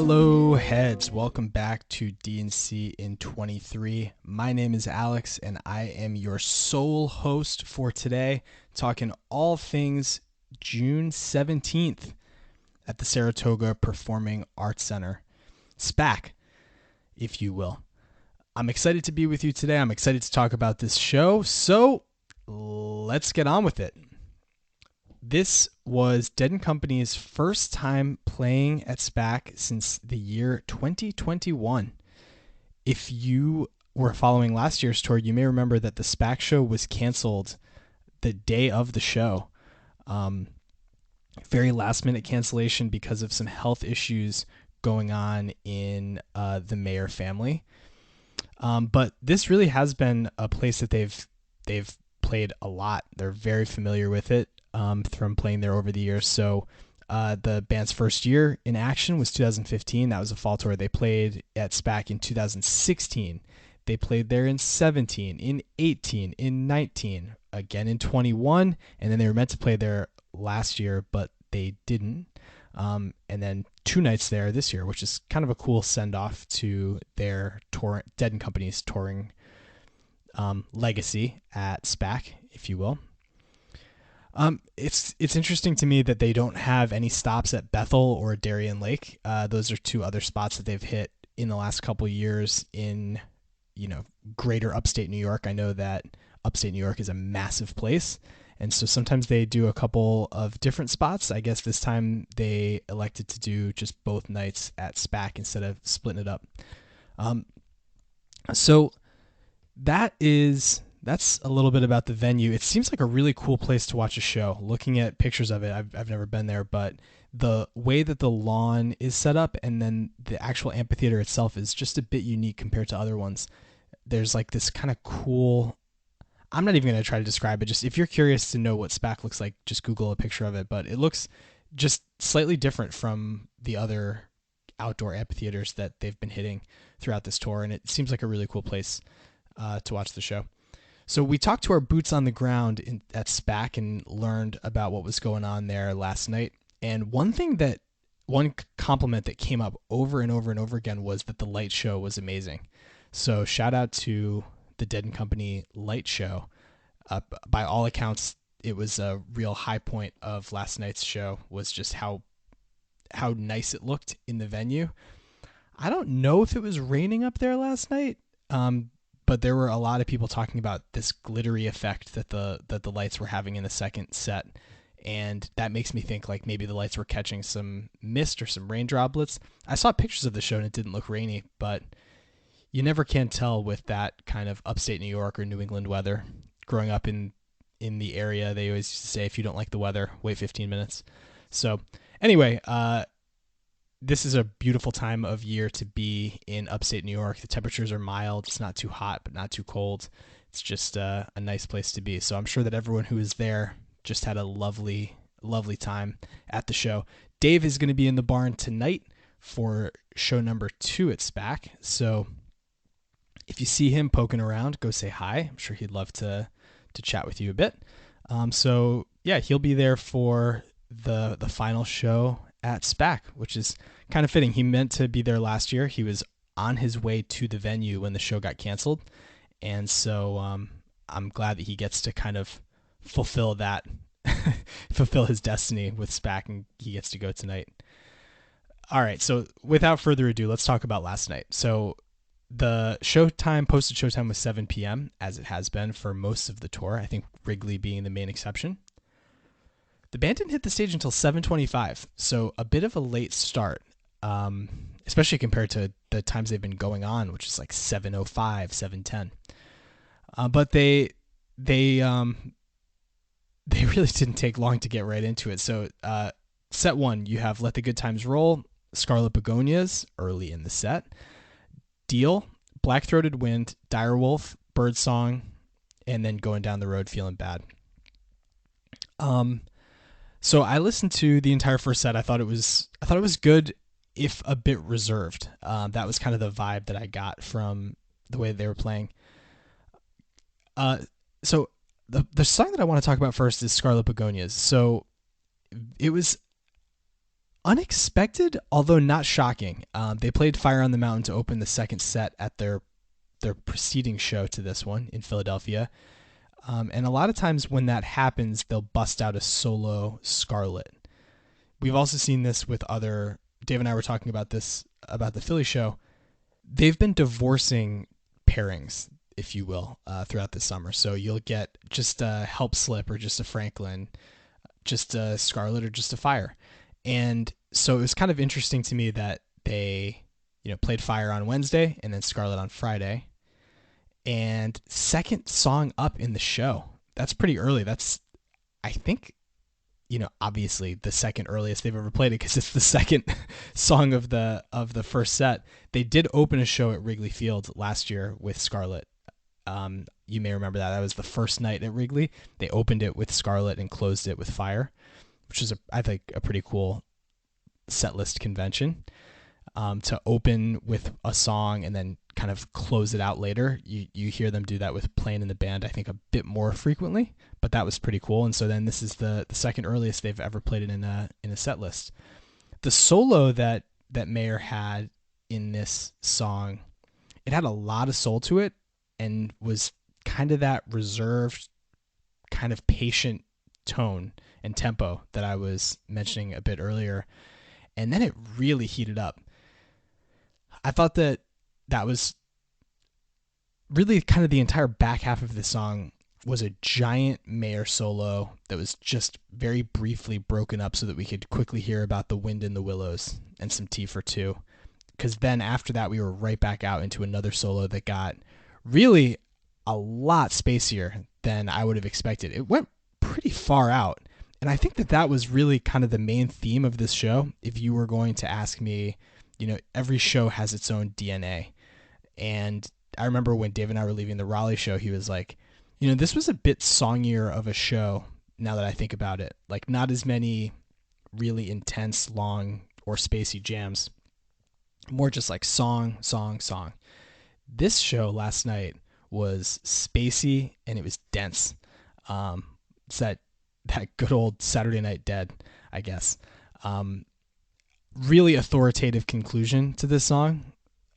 Hello heads, welcome back to DNC in 23. My name is Alex and I am your sole host for today, talking all things June 17th at the Saratoga Performing Arts Center. SPAC, if you will. I'm excited to be with you today. I'm excited to talk about this show, so let's get on with it. This was Dead & Company's first time playing at SPAC since the year 2021. If you were following last year's tour, you may remember that the SPAC show was canceled the day of the show. Very last minute cancellation because of some health issues going on in the Mayer family. But this really has been a place that they've played a lot. They're very familiar with it. From playing there over the years. So the band's first year in action was 2015. That was a fall tour. They played at SPAC in 2016. They played there in 17, in 18, in 19, again in 21, and then they were meant to play there last year, but they didn't. And then 2 nights there this year, which is kind of a cool send-off to their tour, Dead & Company's touring legacy at SPAC, if you will. It's interesting to me that they don't have any stops at Bethel or Darien Lake. Those are 2 other spots that they've hit in the last couple of years in, greater upstate New York. I know that upstate New York is a massive place, and so sometimes they do a couple of different spots. I guess this time they elected to do just both nights at SPAC instead of splitting it up. So that's a little bit about the venue. It seems like a really cool place to watch a show. Looking at pictures of it, I've never been there, but the way that the lawn is set up and then the actual amphitheater itself is just a bit unique compared to other ones. There's like this kind of cool, I'm not even going to try to describe it. Just if you're curious to know what SPAC looks like, just Google a picture of it, but it looks just slightly different from the other outdoor amphitheaters that they've been hitting throughout this tour, and it seems like a really cool place to watch the show. So we talked to our boots on the ground at SPAC and learned about what was going on there last night. And one compliment that came up over and over and over again was that the light show was amazing. So shout out to the Dead & Company light show. By all accounts, it was a real high point of last night's show, was just how nice it looked in the venue. I don't know if it was raining up there last night. But there were a lot of people talking about this glittery effect that the lights were having in the second set. And that makes me think like maybe the lights were catching some mist or some rain droplets. I saw pictures of the show and it didn't look rainy, but you never can tell with that kind of upstate New York or New England weather. Growing up in the area, they always used to say, if you don't like the weather, wait 15 minutes. So anyway, this is a beautiful time of year to be in upstate New York. The temperatures are mild. It's not too hot, but not too cold. It's just a nice place to be. So I'm sure that everyone who is there just had a lovely, lovely time at the show. Dave is going to be in the barn tonight for show number 2 at SPAC. So if you see him poking around, go say hi. I'm sure he'd love to chat with you a bit. So yeah, he'll be there for the final show at SPAC, which is kind of fitting. He meant to be there last year. He was on his way to the venue when the show got canceled. And so I'm glad that he gets to kind of fulfill his destiny with SPAC, and he gets to go tonight. All right, so without further ado, let's talk about last night. So the posted showtime was 7 p.m., as it has been for most of the tour, I think Wrigley being the main exception. The band didn't hit the stage until 7:25, so a bit of a late start, especially compared to the times they've been going on, which is like 7:05, 7:10. But they really didn't take long to get right into it. So set 1, you have Let the Good Times Roll, Scarlet Begonias early in the set, Deal, Black-Throated Wind, Direwolf, Birdsong, and then Going Down the Road Feeling Bad. So I listened to the entire first set. I thought it was good, if a bit reserved. That was kind of the vibe that I got from the way they were playing. So the song that I want to talk about first is Scarlet Begonias. So it was Unexpected, although not shocking. They played Fire on the Mountain to open the second set at their preceding show to this one in Philadelphia. And a lot of times when that happens, they'll bust out a solo Scarlet. We've also seen this with other. Dave and I were talking about this about the Philly show. They've been divorcing pairings, if you will, throughout the summer. So you'll get just a Help Slip or just a Franklin, just a Scarlet or just a Fire. And so it was kind of interesting to me that they, played Fire on Wednesday and then Scarlet on Friday. And second song up in the show. That's pretty early. That's, I think, obviously the second earliest they've ever played it because it's the second song of the first set. They did open a show at Wrigley Field last year with Scarlet. You may remember that. That was the first night at Wrigley. They opened it with Scarlet and closed it with Fire, which is, I think, a pretty cool set list convention. To open with a song and then kind of close it out later. You hear them do that with Playing in the Band, I think, a bit more frequently, but that was pretty cool. And so then this is the second earliest they've ever played it in a set list. The solo that Mayer had in this song, it had a lot of soul to it and was kind of that reserved, kind of patient tone and tempo that I was mentioning a bit earlier. And then it really heated up. I thought that was really kind of the entire back half of the song was a giant Mayer solo that was just very briefly broken up so that we could quickly hear about the Wind in the Willows and some Tea for Two. Because then after that, we were right back out into another solo that got really a lot spacier than I would have expected. It went pretty far out. And I think that was really kind of the main theme of this show. If you were going to ask me, every show has its own DNA. And I remember when Dave and I were leaving the Raleigh show, he was like, this was a bit songier of a show now that I think about it. Like, not as many really intense, long, or spacey jams. More just like song, song, song. This show last night was spacey and it was dense. It's that good old Saturday Night Dead, I guess. Really authoritative conclusion to this song.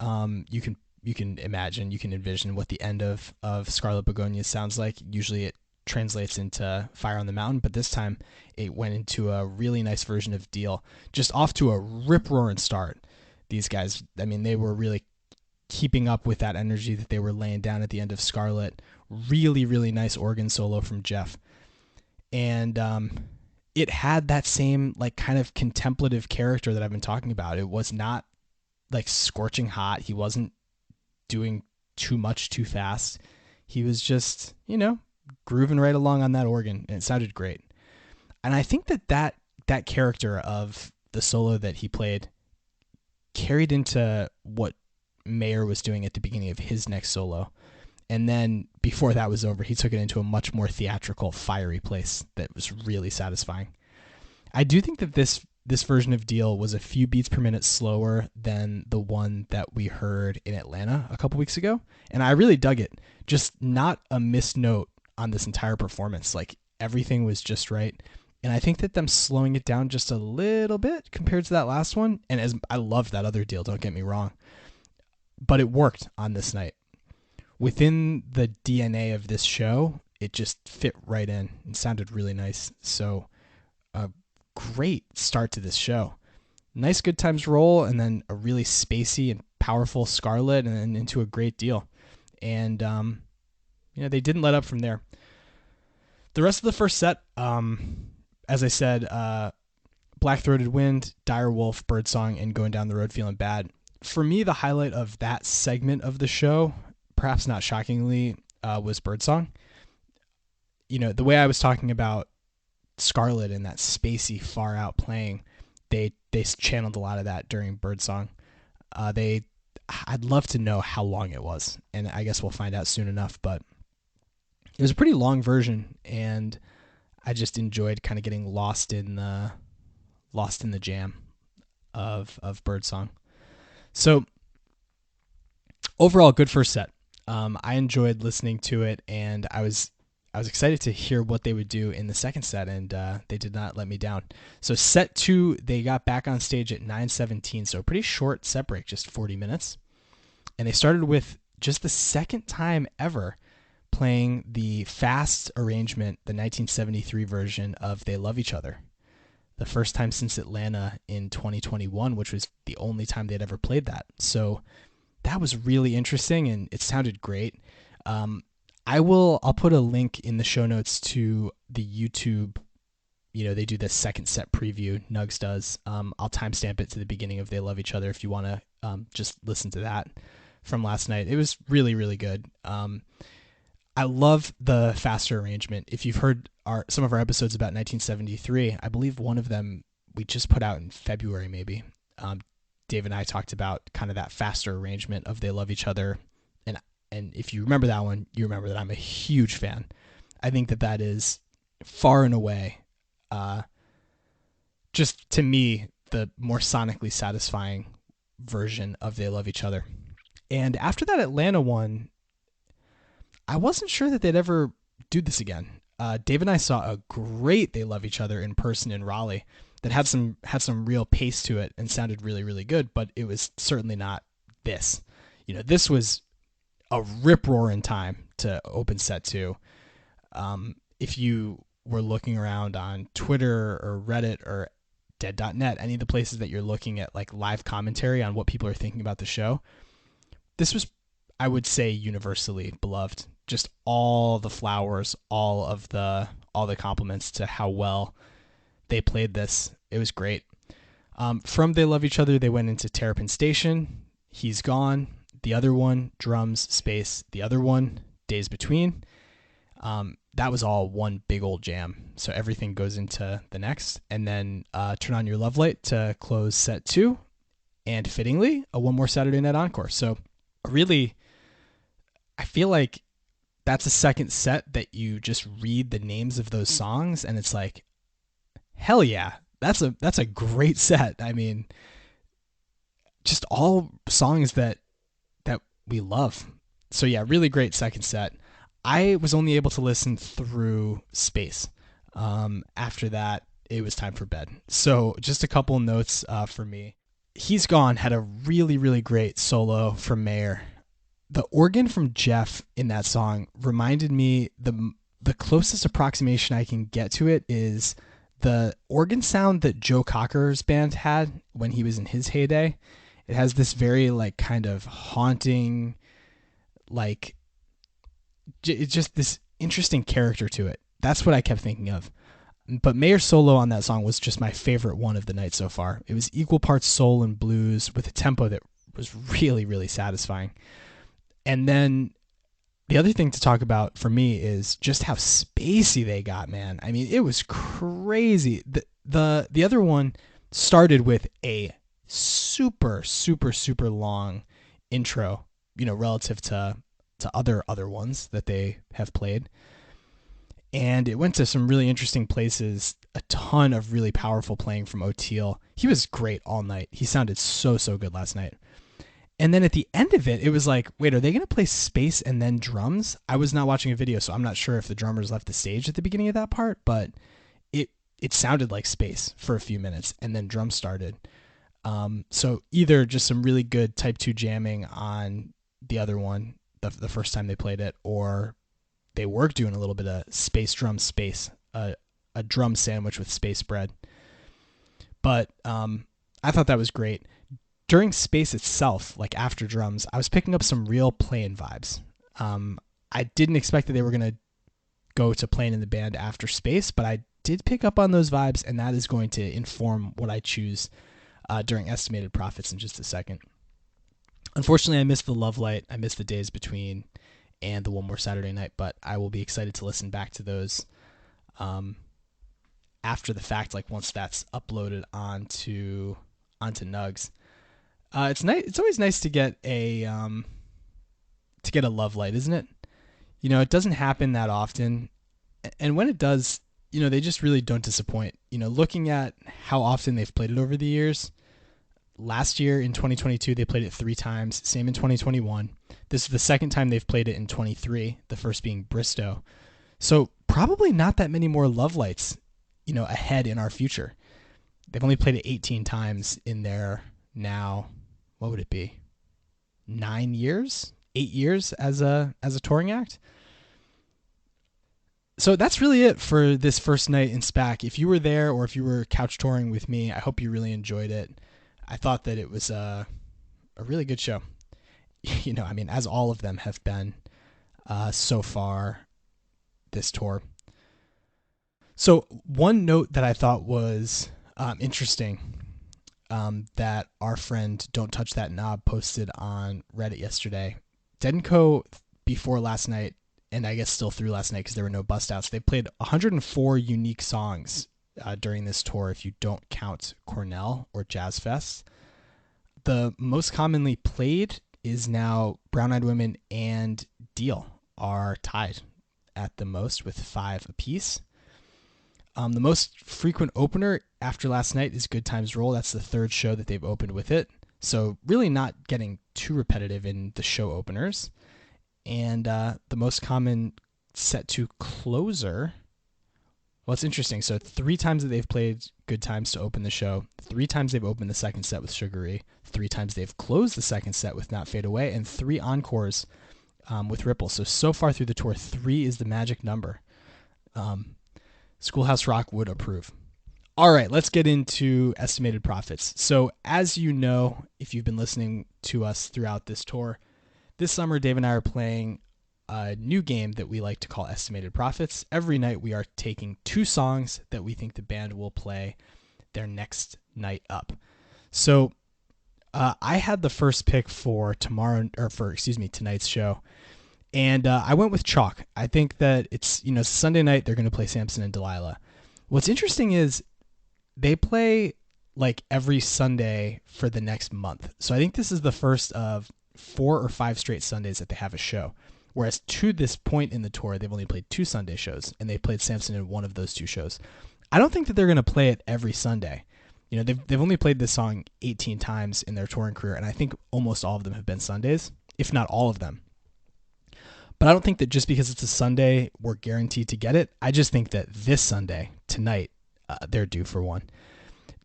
You can imagine, you can envision what the end of Scarlet Begonia sounds like. Usually it translates into Fire on the Mountain, but this time it went into a really nice version of Deal. Just off to a rip-roaring start. These guys, I mean, they were really keeping up with that energy that they were laying down at the end of Scarlet. Really, really nice organ solo from Jeff. And it had that same like kind of contemplative character that I've been talking about. It was not like scorching hot. He wasn't doing too much too fast. He was just, grooving right along on that organ, and it sounded great. And I think that character of the solo that he played carried into what Mayer was doing at the beginning of his next solo. And then before that was over, he took it into a much more theatrical, fiery place that was really satisfying. I do think that this version of Deal was a few beats per minute slower than the one that we heard in Atlanta a couple weeks ago. And I really dug it. Just not a missed note on this entire performance. Like, everything was just right. And I think that them slowing it down just a little bit compared to that last one, and as I loved that other Deal, don't get me wrong, but it worked on this night. Within the DNA of this show, it just fit right in and sounded really nice. So a great start to this show. Nice Good Times roll, and then a really spacey and powerful Scarlet, and then into a great Deal. And, they didn't let up from there. The rest of the first set, as I said, Black-Throated Wind, Dire Wolf, Birdsong, and Going Down the Road Feeling Bad. For me, the highlight of that segment of the show, perhaps not shockingly, was Birdsong. The way I was talking about Scarlet and that spacey, far out playing, they channeled a lot of that during Birdsong. I'd love to know how long it was, and I guess we'll find out soon enough, but it was a pretty long version, and I just enjoyed kind of getting lost in the jam of Birdsong. So overall, good first set. I enjoyed listening to it, and I was I was excited to hear what they would do in the second set, and they did not let me down. So set two, they got back on stage at 9:17, so a pretty short set break, just 40 minutes. And they started with just the second time ever playing the fast arrangement, the 1973 version of They Love Each Other. The first time since Atlanta in 2021, which was the only time they'd ever played that. So that was really interesting, and it sounded great. I'll put a link in the show notes to the YouTube. They do this second set preview. Nugs does. I'll timestamp it to the beginning of They Love Each Other if you want to just listen to that from last night. It was really, really good. I love the faster arrangement. If you've heard some of our episodes about 1973, I believe one of them we just put out in February, maybe. Dave and I talked about kind of that faster arrangement of They Love Each Other. And if you remember that one, you remember that I'm a huge fan. I think that is far and away, just to me, the more sonically satisfying version of They Love Each Other. And after that Atlanta one, I wasn't sure that they'd ever do this again. Dave and I saw a great They Love Each Other in person in Raleigh that had some real pace to it and sounded really, really good, but it was certainly not this. This was a rip-roaring time to open set two. If you were looking around on Twitter or Reddit or dead.net, any of the places that you're looking at like live commentary on what people are thinking about the show, this was, I would say, universally beloved. Just all the flowers, all the compliments to how well they played this. It was great. From They Love Each Other, they went into Terrapin Station, He's Gone, the other one, Drums, Space, the other one, Days Between. That was all one big old jam. So everything goes into the next. And then Turn On Your Love Light to close set two. And fittingly, a One More Saturday Night Encore. So really, I feel like that's a second set that you just read the names of those songs and it's like, hell yeah, that's a great set. I mean, just all songs that we love. So yeah, really great second set. I was only able to listen through Space. After that, it was time for bed. So just a couple notes for me. He's Gone had a really, really great solo from Mayer. The organ from Jeff in that song reminded me, the closest approximation I can get to it is the organ sound that Joe Cocker's band had when he was in his heyday. It has this very like kind of haunting, like it's just this interesting character to it. That's what I kept thinking of. But Mayer's solo on that song was just my favorite one of the night so far. It was equal parts soul and blues with a tempo that was really, really satisfying. And then the other thing to talk about for me is just how spacey they got, man. I mean, it was crazy. The other one started with a super, super, super long intro, relative to other ones that they have played. And it went to some really interesting places, a ton of really powerful playing from O'Teal. He was great all night. He sounded so, so good last night. And then at the end of it, it was like, wait, are they going to play Space and then drums? I was not watching a video, so I'm not sure if the drummers left the stage at the beginning of that part, but it sounded like Space for a few minutes, and then drums started. So either just some really good type 2 jamming on the other one, the first time they played it, or they were doing a little bit of space drum space, a drum sandwich with space bread. But I thought that was great. During Space itself, like after drums, I was picking up some real playing vibes. I didn't expect that they were going to go to playing in the band after Space, but I did pick up on those vibes, and that is going to inform what I choose during Estimated Profits in just a second. Unfortunately, I missed the Love Light, I missed the Days Between, and the One More Saturday Night, but I will be excited to listen back to those after the fact, like once that's uploaded onto Nugs. It's nice. It's always nice to get a Love Light, isn't it? It doesn't happen that often, and when it does, they just really don't disappoint. Looking at how often they've played it over the years. Last year in 2022, they played it 3 times. Same in 2021. This is the second time they've played it in 23. The first being Bristow. So probably not that many more Love Lights, ahead in our future. They've only played it 18 times in their now, what would it be? 9 years, 8 years as a touring act. So that's really it for this first night in SPAC. If you were there or if you were couch touring with me, I hope you really enjoyed it. I thought that it was a really good show. As all of them have been so far this tour. So one note that I thought was interesting, that our friend Don't Touch That Knob posted on Reddit yesterday. Dead & Co. before last night, and I guess still through last night because there were no bust outs, they played 104 unique songs during this tour if you don't count Cornell or Jazz Fest. The most commonly played is now Brown Eyed Women and Deal are tied at the most with 5 apiece. The most frequent opener after last night is Good Times Roll. That's the 3rd show that they've opened with it. So really not getting too repetitive in the show openers. And the most common set to closer, well, it's interesting. So 3 times that they've played Good Times to open the show, 3 times they've opened the second set with Sugary, 3 times they've closed the second set with Not Fade Away, and 3 encores with Ripple. So far through the tour, 3 is the magic number. Schoolhouse Rock would approve. All right, let's get into estimated profits. So as you know, if you've been listening to us throughout this tour, this summer Dave and I are playing a new game that we like to call estimated profits. Every night we are taking 2 songs that we think the band will play their next night up. So I had the first pick for tonight's show. And I went with Chalk. I think that it's, Sunday night, they're going to play Samson and Delilah. What's interesting is they play like every Sunday for the next month. So I think this is the first of 4 or 5 straight Sundays that they have a show. Whereas to this point in the tour, they've only played 2 Sunday shows, and they played Samson in one of those 2 shows. I don't think that they're going to play it every Sunday. They've only played this song 18 times in their touring career, and I think almost all of them have been Sundays, if not all of them. But I don't think that just because it's a Sunday, we're guaranteed to get it. I just think that this Sunday, tonight, they're due for one.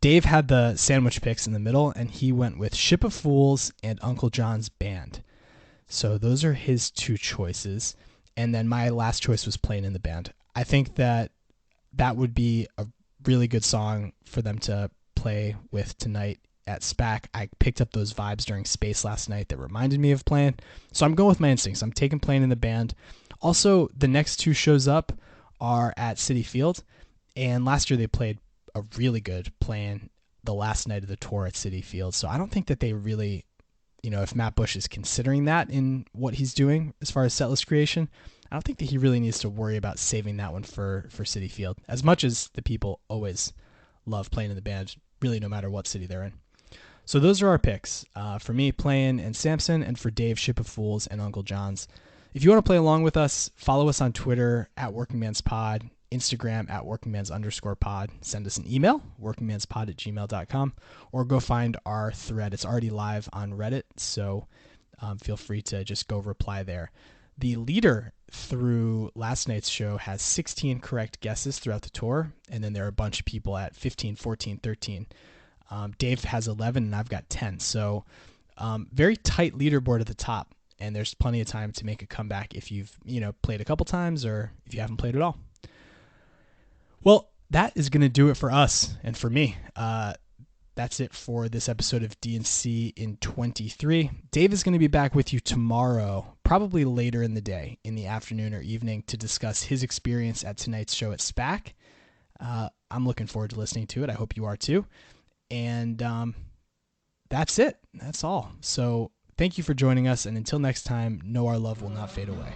Dave had the sandwich picks in the middle, and he went with Ship of Fools and Uncle John's Band. So those are his 2 choices. And then my last choice was Playing in the Band. I think that would be a really good song for them to play with tonight at SPAC. I picked up those vibes during Space last night that reminded me of Playing. So I'm going with my instincts. I'm taking Playing in the Band. Also, the next 2 shows up are at Citi Field. And last year they played a really good Playing the last night of the tour at Citi Field. So I don't think that they really, if Matt Bush is considering that in what he's doing as far as setlist creation, I don't think that he really needs to worry about saving that one for Citi Field. As much as the people always love Playing in the Band, really no matter what city they're in. So those are our picks. For me, Playing and Samson, and for Dave, Ship of Fools and Uncle John's. If you want to play along with us, follow us on Twitter at WorkingMansPod, Instagram at WorkingMans_pod. Send us an email, workingmanspod@gmail.com, or go find our thread. It's already live on Reddit, so feel free to just go reply there. The leader through last night's show has 16 correct guesses throughout the tour, and then there are a bunch of people at 15, 14, 13. Dave has 11 and I've got 10. So very tight leaderboard at the top, and there's plenty of time to make a comeback if you've played a couple times or if you haven't played at all. Well, that is going to do it for us and for me. That's it for this episode of D&C in 23. Dave is going to be back with you tomorrow, probably later in the day, in the afternoon or evening, to discuss his experience at tonight's show at SPAC. I'm looking forward to listening to it. I hope you are too. And that's it. That's all. So thank you for joining us. And until next time, know our love will not fade away.